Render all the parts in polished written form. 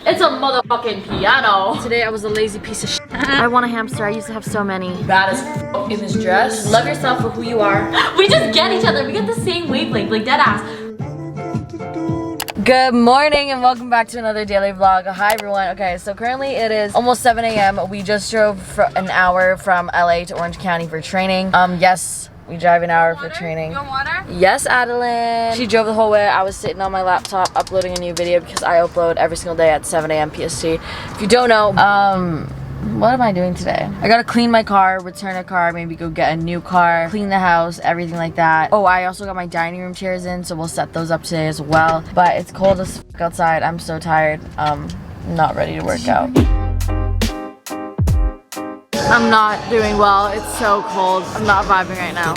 It's a motherfucking piano. Today I was a lazy piece of shit. I want a hamster. I used to have so many. Bad as f in this dress. Love yourself for who you are. We just get each other. We get the same wavelength, like dead ass. Good morning and welcome back to another daily vlog. Hi everyone. Okay, so currently it is almost 7 a.m. We just drove for an hour from LA to Orange County for training. Yes, we drive an hour for training. You want water? Yes, Adeline. She drove the whole way. I was sitting on my laptop uploading a new video because I upload every single day at 7 a.m. PST. If you don't know, what am I doing today? I gotta clean my car, return a car, maybe go get a new car, clean the house, everything like that. Oh, I also got my dining room chairs in, so we'll set those up today as well. But it's cold as f outside. I'm so tired. Not ready to work out. I'm not doing well. It's so cold. I'm not vibing right now.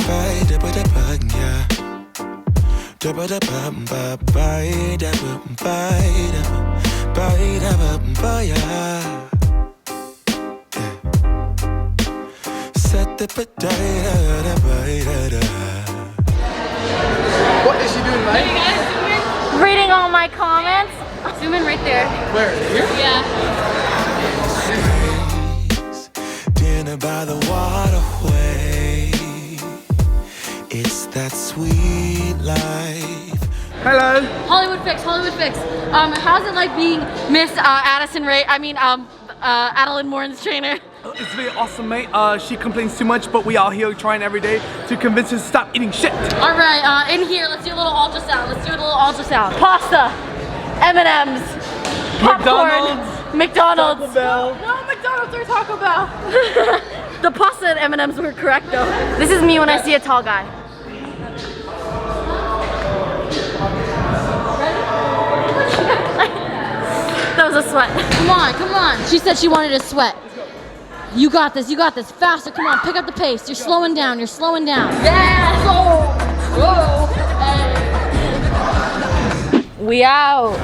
What is she doing, mate? Reading all my comments. Zoom in right there. Where? Here? Yeah. Dinner by the waterway. It's that sweet life. Hello. Hollywood Fix, Hollywood Fix. How's it like being Miss Adeline Morin's trainer? It's really awesome, mate. She complains too much, but we are here trying every day to convince her to stop eating shit. All right, in here, let's do a little ultrasound. Let's do a little ultrasound. Pasta, M&M's, popcorn, McDonald's. Taco Bell. No, McDonald's or Taco Bell. The pasta and M&M's were correct though. This is me when I see a tall guy. That was a sweat. Come on, come on. She said she wanted to sweat. You got this, faster, come on, pick up the pace. You're slowing down, you're slowing down. Yes! Oh! Whoa! We out.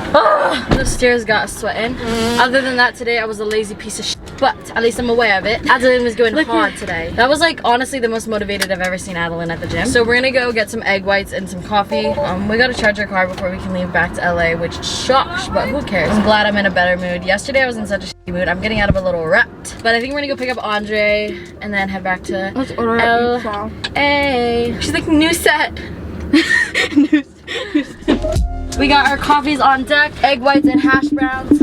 The stairs got us sweating. Other than that, today I was a lazy piece of shit. But at least I'm aware of it. Adeline was going hard today. That was like honestly the most motivated I've ever seen Adeline at the gym. So we're gonna go get some egg whites and some coffee. We gotta charge our car before we can leave back to LA, which sucks, but who cares? I'm glad I'm in a better mood. Yesterday I was in such a shitty mood. I'm getting out of a little rut. But I think we're gonna go pick up Andre and then head back to LA. She's like, new set. New set. We got our coffees on deck, egg whites and hash browns.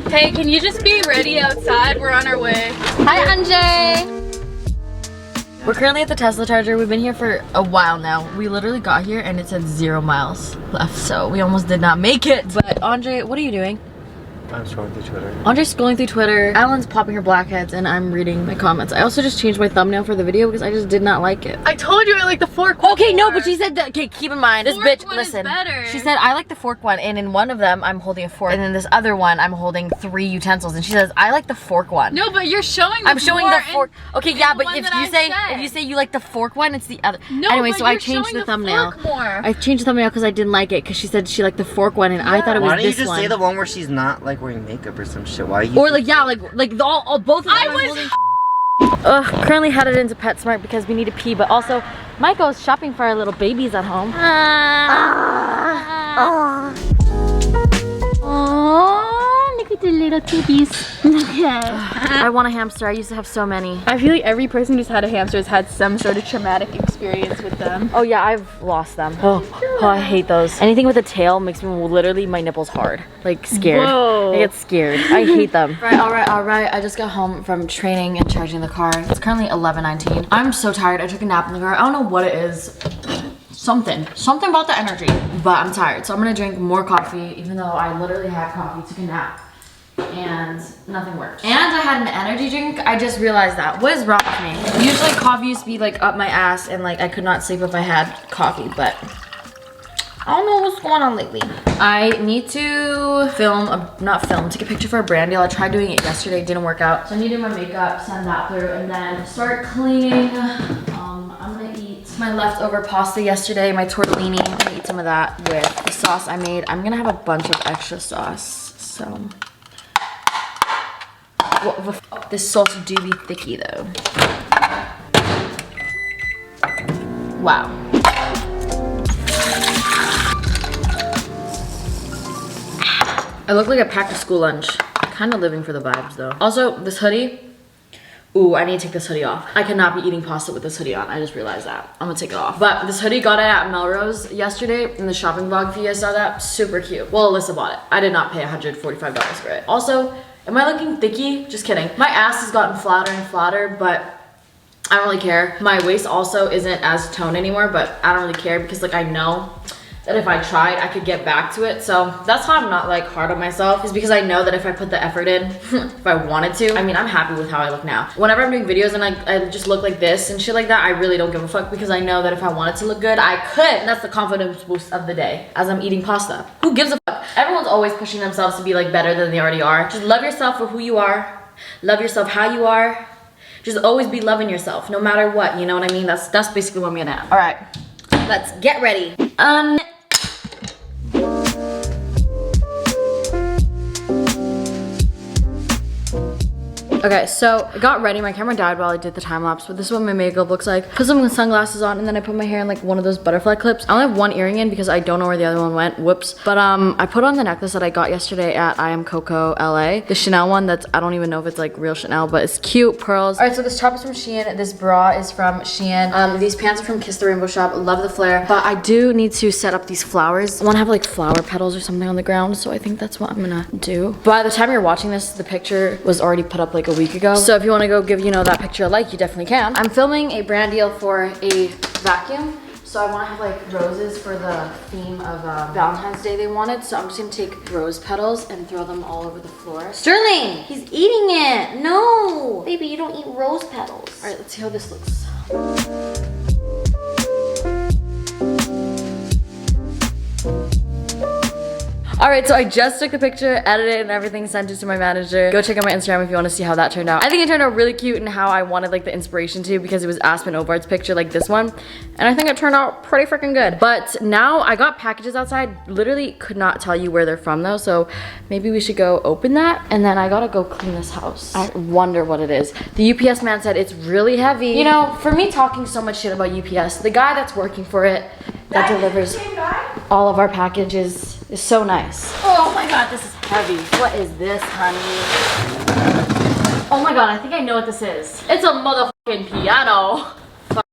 Hey, can you just be ready outside? We're on our way. Hi, Anjay! We're currently at the Tesla charger. We've been here for a while now. We literally got here and it said 0 miles left, so we almost did not make it. But Andre, what are you doing? I'm scrolling through Twitter. Andre's scrolling through Twitter. Alan's popping her blackheads and I'm reading my comments. I also just changed my thumbnail for the video because I just did not like it. I told you I like the fork one. Okay, no, but she said that, okay, keep in mind, this Fork bitch, one listen. is better. She said, I like the fork one, and in one of them, I'm holding a fork, and in this other one, I'm holding 3 utensils, and she says, I like the fork one. No, but you're showing the I'm showing the fork. Okay, yeah, but if you say you like the fork one, it's the other. No, anyway, but so I you're changed showing the thumbnail. fork more. I changed the thumbnail because I didn't like it, because she said she liked the fork one, and I thought it was Why don't you this just one. say the one where she's not like wearing makeup or some shit? Why are you? Or like, yeah, like both of them. Currently headed into PetSmart because we need to pee, but also Michael's shopping for our little babies at home. Oh, look at the little titties. I want a hamster. I used to have so many. I feel like every person who's had a hamster has had some sort of traumatic experience with them. Oh yeah, I've lost them. Oh, I hate those. Anything with a tail makes me literally my nipples hard. Like scared. Whoa. I get scared. I hate them. All right. I just got home from training and charging the car. It's currently 11:19. I'm so tired. I took a nap in the car. I don't know what it is. Something about the energy, but I'm tired. So I'm gonna drink more coffee, even though I literally had coffee, took a nap, and nothing worked. And I had an energy drink. I just realized that. What is wrong with me? Usually coffee used to be like up my ass and like I could not sleep if I had coffee, but I don't know what's going on lately. I need to take a picture for a brand deal. I tried doing it yesterday, it didn't work out. So I need to do my makeup, send that through, and then start cleaning. I'm gonna eat my leftover pasta yesterday, my tortellini. I'm gonna eat some of that with the sauce I made. I'm gonna have a bunch of extra sauce, so. This sauce do be thicky though. Wow. I look like I packed a school lunch. Kind of living for the vibes though. Also, this hoodie. Ooh, I need to take this hoodie off. I cannot be eating pasta with this hoodie on. I just realized that. I'm gonna take it off. But this hoodie, got it at Melrose yesterday in the shopping vlog. If you guys saw that, super cute. Well, Alyssa bought it. I did not pay $145 for it. Also, am I looking thicky? Just kidding. My ass has gotten flatter and flatter, but I don't really care. My waist also isn't as toned anymore, but I don't really care because like I know that if I tried, I could get back to it. So that's how I'm not like hard on myself, is because I know that if I put the effort in, if I wanted to, I mean, I'm happy with how I look now. Whenever I'm doing videos and I just look like this and shit like that, I really don't give a fuck because I know that if I wanted to look good, I could. And that's the confidence boost of the day as I'm eating pasta. Who gives a fuck? Everyone's always pushing themselves to be like better than they already are. Just love yourself for who you are. Love yourself how you are. Just always be loving yourself no matter what, you know what I mean? That's basically what I'm gonna have. All right, let's get ready. Okay, so I got ready. My camera died while I did the time lapse, but this is what my makeup looks like. Put some sunglasses on, and then I put my hair in like one of those butterfly clips. I only have one earring in because I don't know where the other one went. Whoops. But I put on the necklace that I got yesterday at I Am Coco LA. The Chanel one that's, I don't even know if it's like real Chanel, but it's cute, pearls. All right, so this top is from Shein. This bra is from Shein. These pants are from Kiss the Rainbow Shop. Love the flare. But I do need to set up these flowers. I want to have like flower petals or something on the ground, so I think that's what I'm gonna do. By the time you're watching this, the picture was already put up like a week ago. So if you want to go give, you know, that picture a like, you definitely can. I'm filming a brand deal for a vacuum. So I want to have like roses for the theme of Valentine's Day they wanted. So I'm just gonna take rose petals and throw them all over the floor. Sterling, he's eating it. No, baby, you don't eat rose petals. All right, let's see how this looks. All right, so I just took the picture, edited it and everything, sent it to my manager. Go check out my Instagram if you want to see how that turned out. I think it turned out really cute and how I wanted like the inspiration to, because it was Aspen Ovard's picture like this one. And I think it turned out pretty freaking good. But now I got packages outside. Literally could not tell you where they're from though. So maybe we should go open that. And then I gotta go clean this house. I wonder what it is. The UPS man said it's really heavy. You know, for me talking so much shit about UPS, the guy that's working for it, that delivers all of our packages, is so nice. Oh my god, this is heavy. What is this, honey? Oh my god, I think I know what this is. It's a motherfucking piano. Fuck.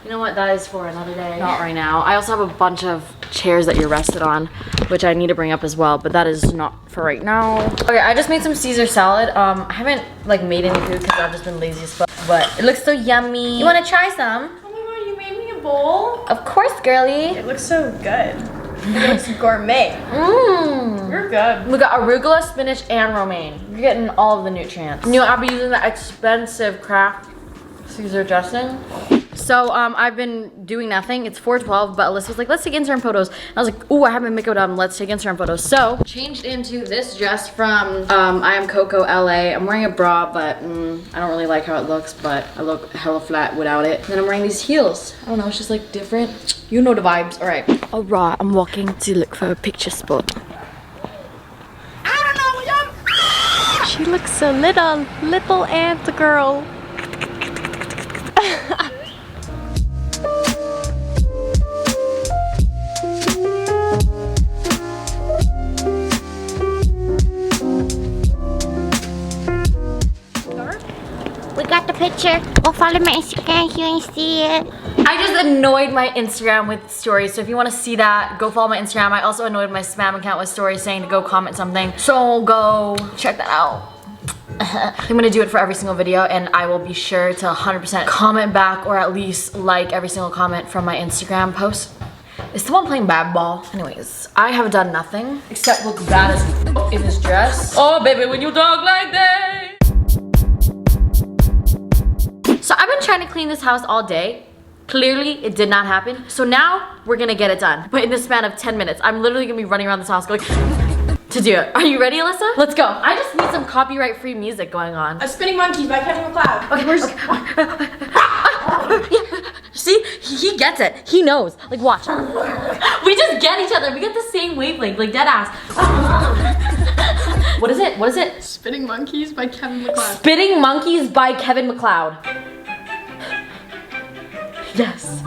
You know what, that is for another day. Not right now. I also have a bunch of chairs that you're rested on, which I need to bring up as well, but that is not for right now. Okay, I just made some Caesar salad. I haven't like made any food because I've just been lazy as fuck, but it looks so yummy. You wanna try some? Oh my god, you made me a bowl? Of course, girly. It looks so good. It looks gourmet. Mmm. You're good. We got arugula, spinach, and romaine. You're getting all of the nutrients. You know, I'll be using the expensive Kraft Caesar dressing. So I've been doing nothing. It's 4:12, but Alyssa was like, let's take Instagram photos. And I was like, ooh, I have my makeup done. Let's take Instagram photos. So changed into this dress from I Am Coco LA. I'm wearing a bra, but I don't really like how it looks, but I look hella flat without it. And then I'm wearing these heels. I don't know, it's just like different. You know the vibes. All right. All right, I'm walking to look for a picture spot. She looks so little ant girl. We got the picture. Go follow my Instagram if you ain't see it. I just annoyed my Instagram with stories, so if you want to see that, go follow my Instagram. I also annoyed my spam account with stories saying to go comment something, so go check that out. I'm gonna do it for every single video, and I will be sure to 100% comment back, or at least like every single comment from my Instagram post. Is someone playing bad ball? Anyways, I have done nothing except look bad as f in this dress. Oh baby, when you talk like that. So I've been trying to clean this house all day. Clearly, it did not happen. So now we're gonna get it done. But in the span of 10 minutes, I'm literally gonna be running around this house going to do it. Are you ready, Alyssa? Let's go. I just need some copyright-free music going on. Spinning Monkeys by Kevin MacLeod. Okay, where's... See, he gets it. He knows. Like, watch. We just get each other. We get the same wavelength, like dead ass. What is it? What is it? Spinning Monkeys by Kevin MacLeod. Spinning Monkeys by Kevin MacLeod. Yes.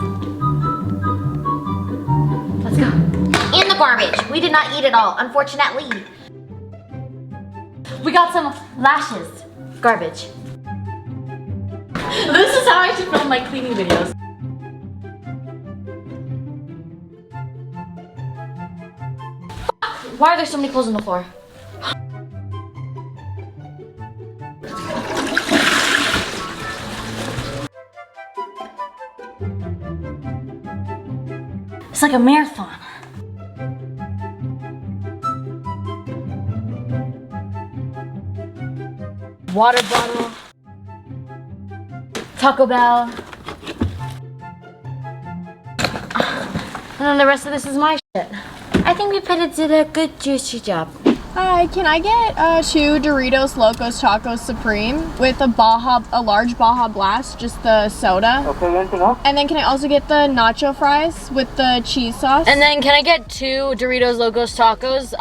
Let's go. In the the garbage. We did not eat it all, unfortunately. We got some lashes. Garbage. This is how I should film my cleaning videos. Why are there so many clothes on the floor? It's like a marathon. Water bottle. Taco Bell. And then the rest of this is my shit. I think we did a good juicy job. Hi, can I get 2 Doritos Locos Tacos Supreme with a large Baja Blast, just the soda? Okay, anything else? And then can I also get the nacho fries with the cheese sauce? And then can I get 2 Doritos Locos Tacos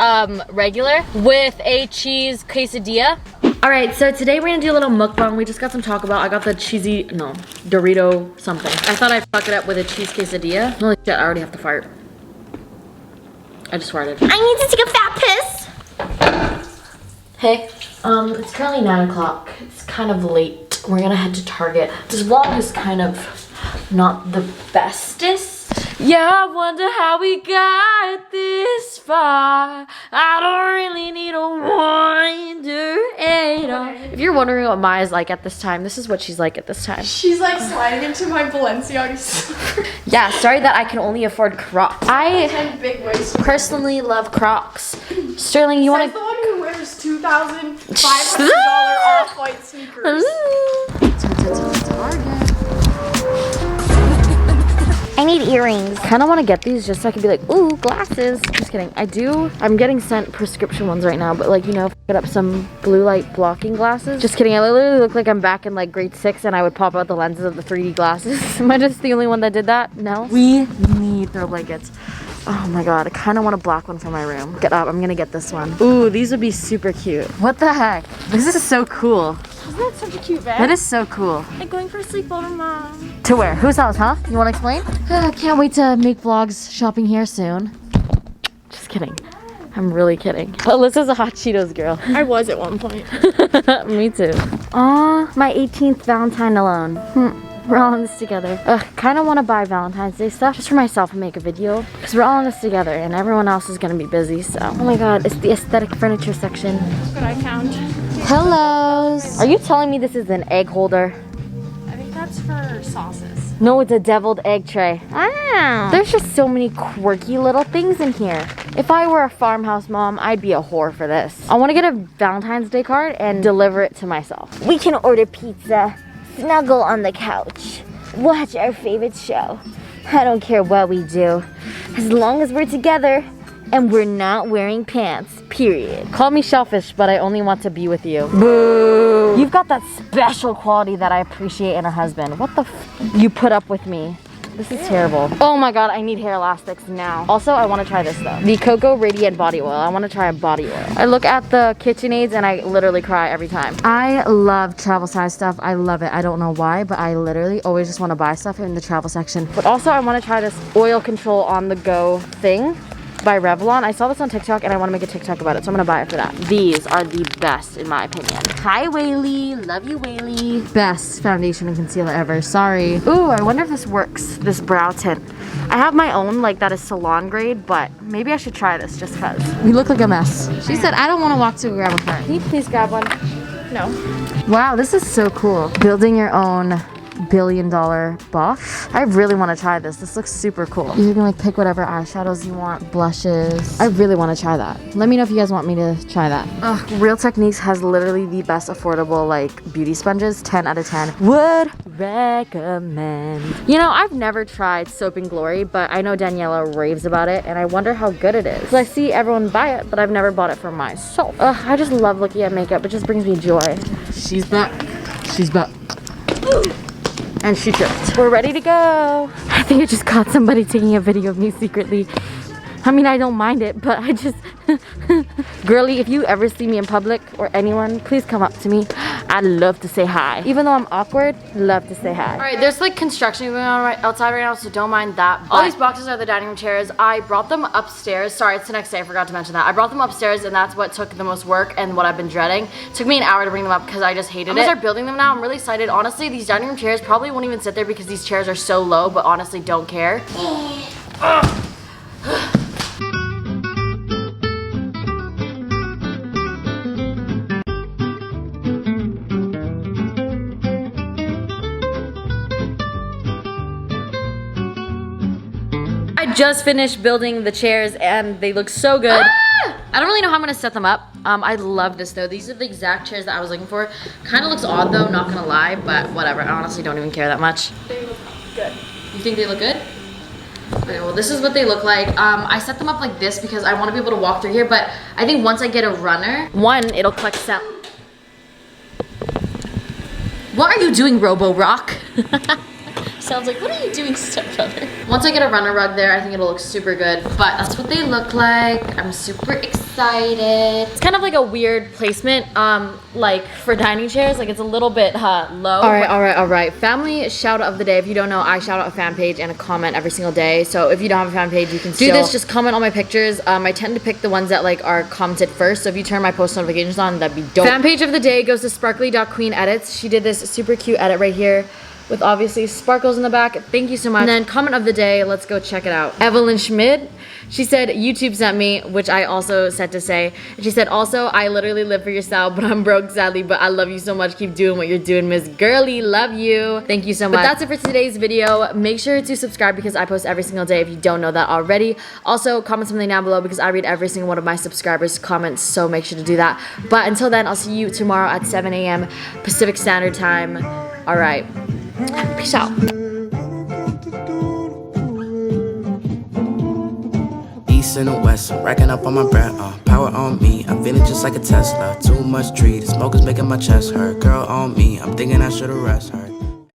regular with a cheese quesadilla? Alright, so today we're gonna do a little mukbang. We just got some Taco Bell. I got the Dorito something. I thought I'd fuck it up with a cheese quesadilla. Holy shit, I already have to fart. I just farted. I need to take a fat piss. Hey, it's currently 9 o'clock. It's kind of late. We're gonna head to Target. This vlog is kind of not the bestest. Yeah, I wonder how we got this far. I don't really need a wonder at all. If you're wondering what Maya's like at this time, this is what she's like at this time. She's like sliding into my Balenciaga slipper. Yeah, sorry that I can only afford Crocs. I 10 big waist. personally love Crocs. Sterling, you want Says the to... one who wears $2,500 off-white sneakers. I need earrings. Kind of want to get these just so I can be like, ooh, glasses. Just kidding. I'm getting sent prescription ones right now, but like, you know, get up some blue light blocking glasses. Just kidding. I literally look like I'm back in like grade 6 and I would pop out the lenses of the 3D glasses. Am I just the only one that did that? No. We need throw blankets. Oh my god, I kind of want a black one for my room. Get up, I'm gonna get this one. Ooh, these would be super cute. What the heck? This is so cool. Isn't that such a cute bag? That is so cool. I'm going for a sleepover, Mom. To where? Whose house, huh? You want to explain? Can't wait to make vlogs shopping here soon. Just kidding. I'm really kidding. Alyssa's a hot Cheetos girl. I was at one point. Me too. Aw, my 18th Valentine alone. We're all in this together. Ugh, kind of want to buy Valentine's Day stuff just for myself and make a video. Because we're all in this together and everyone else is going to be busy, so. Oh my god, it's the aesthetic furniture section. Good eye count. Hellos. Are you telling me this is an egg holder? I think that's for sauces. No, it's a deviled egg tray. Ah, there's just so many quirky little things in here. If I were a farmhouse mom, I'd be a whore for this. I want to get a Valentine's Day card and deliver it to myself. We can order pizza, snuggle on the couch, watch our favorite show. I don't care what we do, as long as we're together and we're not wearing pants, period. Call me selfish, but I only want to be with you. Boo! You've got that special quality that I appreciate in a husband. What the f? You put up with me. This is terrible. Oh my god, I need hair elastics now. Also, I want to try this though. The Cocoa Radiant Body Oil. I want to try a body oil. I look at the KitchenAids and I literally cry every time. I love travel size stuff. I love it. I don't know why, but I literally always just want to buy stuff in the travel section. But also, I want to try this oil control on the go thing by Revlon. I saw this on TikTok and I want to make a TikTok about it, so I'm gonna buy it for that. These are the best in my opinion. Hi Whaley, love you Whaley. Best foundation and concealer ever, sorry. Ooh, I wonder if this works, this brow tint. I have my own like that is salon grade, but maybe I should try this just cause. We look like a mess. She said I don't want to walk to grab a card. Can you please grab one? No. Wow, this is so cool. Building your own billion-dollar box. I really want to try this. This looks super cool. You can like pick whatever eyeshadows you want, blushes. I really want to try that. Let me know if you guys want me to try that. Ugh, Real Techniques has literally the best affordable like beauty sponges. 10 out of 10. Would recommend. You know, I've never tried Soap and Glory, but I know Daniela raves about it and I wonder how good it is. I see everyone buy it, but I've never bought it for myself. Ugh, I just love looking at makeup. It just brings me joy. She's back. She's back. And she tripped. We're ready to go. I think I just caught somebody taking a video of me secretly. I mean, I don't mind it, but I just Girly, if you ever see me in public or anyone, please come up to me. I'd love to say hi. Even though I'm awkward, love to say hi. All right, there's like construction going on outside right now, so don't mind that. All these boxes are the dining room chairs. I brought them upstairs. Sorry, it's the next day. I forgot to mention that. I brought them upstairs, and that's what took the most work and what I've been dreading. It took me an hour to bring them up because I just hated it. I'm gonna start building them now. I'm really excited. Honestly, these dining room chairs probably won't even sit there because these chairs are so low, but honestly, don't care. I just finished building the chairs and they look so good. I don't really know how I'm gonna set them up. I love this though. These are the exact chairs that I was looking for. Kind of looks odd though, not gonna lie, but whatever. I honestly don't even care that much. They look good. You think they look good? Okay, well this is what they look like. I set them up like this because I want to be able to walk through here, but I think once I get a runner, one, it'll collect sound. What are you doing, Robo Rock? Sounds like, what are you doing, stepbrother? Once I get a runner rug there, I think it'll look super good. But that's what they look like. I'm super excited. It's kind of like a weird placement, like for dining chairs. Like it's a little bit low. All right. Family shout out of the day. If you don't know, I shout out a fan page and a comment every single day. So if you don't have a fan page, you can still do this. Just comment on my pictures. I tend to pick the ones that like are commented first. So if you turn my post notifications on, that'd be dope. Fan page of the day goes to sparkly.queen edits. She did this super cute edit right here with obviously sparkles in the back. Thank you so much. And then comment of the day, let's go check it out. Evelyn Schmid, she said YouTube sent me, which I also said to say. She said also, I literally live for your style, but I'm broke sadly, but I love you so much. Keep doing what you're doing, Miss Girly. Love you. Thank you so much. But that's it for today's video. Make sure to subscribe because I post every single day if you don't know that already. Also, comment something down below because I read every single one of my subscribers' comments, so make sure to do that. But until then, I'll see you tomorrow at 7 a.m. Pacific Standard Time. All right. Peace out. East and the west, I'm racking up on my bread, power on me, I'm feeling just like a Tesla. Too much tree, the smoke is making my chest hurt. Girl on me, I'm thinking I should've rest her.